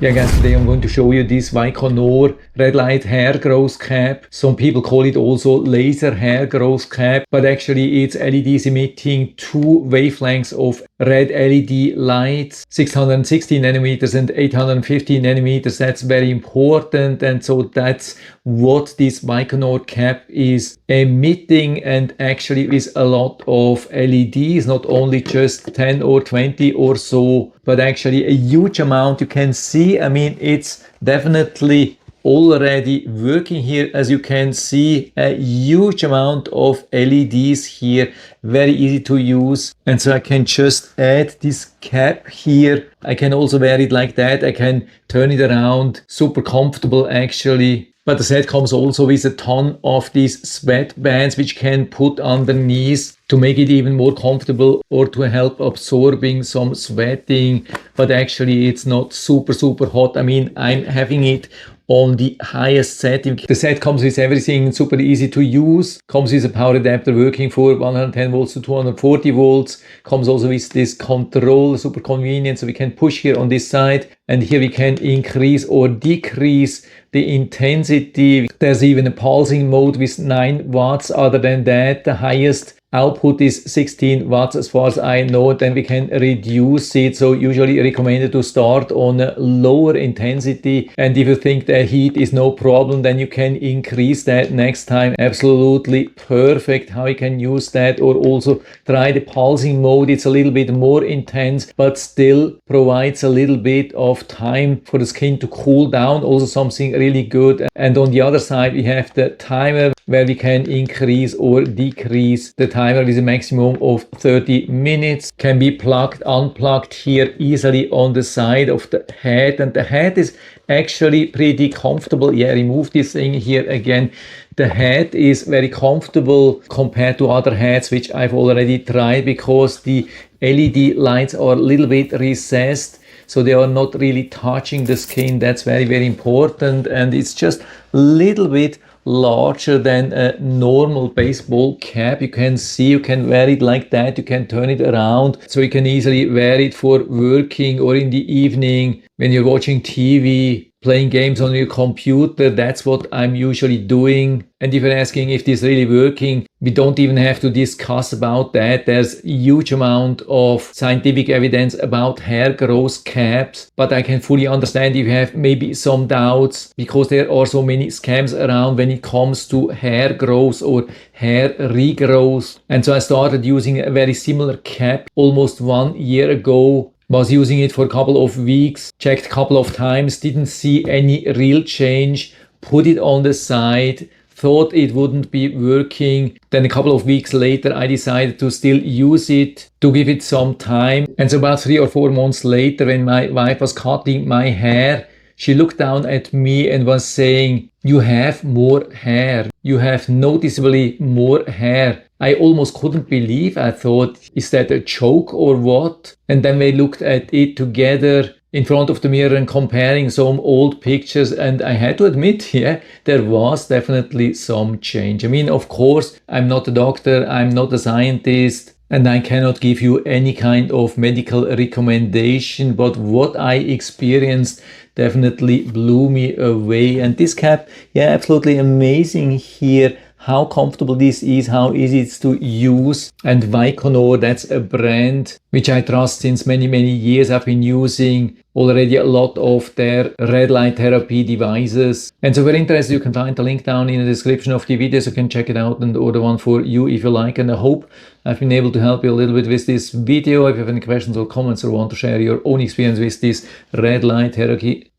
Yeah guys, today I'm going to show you this Viconor red light hair growth cap. Some people call it also laser hair growth cap, but actually it's LEDs emitting two wavelengths of red LED lights, 660 nanometers and 850 nanometers. That's very important, and so that's what this Viconor cap is emitting, and actually with a lot of LEDs, not only just 10 or 20 or so, but actually a huge amount. You can see, I mean, it's definitely already working here. As you can see, a huge amount of LEDs here, very easy to use. And so I can just add this cap here. I can also wear it like that. I can turn it around, super comfortable actually. But the set comes also with a ton of these sweat bands which can put underneath to make it even more comfortable or to help absorbing some sweating. But actually it's not super hot. I mean, I'm having it on the highest setting. The set comes with everything, super easy to use. Comes with a power adapter working for 110 volts to 240 volts. Comes also with this control, super convenient. So we can push here on this side, and here we can increase or decrease the intensity. There's even a pulsing mode with 9 watts. Other than that, the highest output is 16 watts as far as I know. Then we can reduce it. So usually recommended to start on a lower intensity, and if you think the heat is no problem, then you can increase that next time. Absolutely perfect how you can use that. Or also try the pulsing mode. It's a little bit more intense, but still provides a little bit of time for the skin to cool down. Also something really good. And on the other side we have the timer, where we can increase or decrease the timer with a maximum of 30 minutes. Can be plugged, unplugged here easily on the side of the head, and the head is actually pretty comfortable. Yeah, remove this thing here again. The head is very comfortable compared to other heads which I've already tried, because the LED lights are a little bit recessed, so they are not really touching the skin. That's very important, and it's just a little bit larger than a normal baseball cap. You can see, you can wear it like that, you can turn it around, so you can easily wear it for working or in the evening when you're watching TV, playing games on your computer. That's what I'm usually doing. And if you're asking if this is really working, we don't even have to discuss about that. There's a huge amount of scientific evidence about hair growth caps, but I can fully understand if you have maybe some doubts, because there are so many scams around when it comes to hair growth or hair regrowth. And so I started using a very similar cap almost 1 year ago. Was using it for a couple of weeks, checked a couple of times, didn't see any real change, put it on the side, thought it wouldn't be working. Then a couple of weeks later I decided to still use it, to give it some time. And so about 3 or 4 months later, when my wife was cutting my hair, she looked down at me and was saying, "You have more hair. You have noticeably more hair." I almost couldn't believe. I thought, is that a joke or what? And then we looked at it together in front of the mirror and comparing some old pictures, and I had to admit, yeah, there was definitely some change. I mean, of course, I'm not a doctor, I'm not a scientist, and I cannot give you any kind of medical recommendation, but what I experienced definitely blew me away. And this cap, yeah, absolutely amazing here. How comfortable this is, how easy it's to use. And Viconor, that's a brand which I trust since many years. I've been using already a lot of their red light therapy devices. And so if you're interested, you can find the link down in the description of the video, so you can check it out and order one for you if you like. And I hope I've been able to help you a little bit with this video. If you have any questions or comments or want to share your own experience with this red light therapy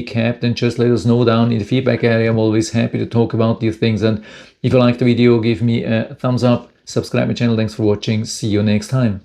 cap, then just let us know down in the feedback area. I'm always happy to talk about these things. And if you like the video, give me a thumbs up, subscribe my channel. Thanks for watching. See you next time.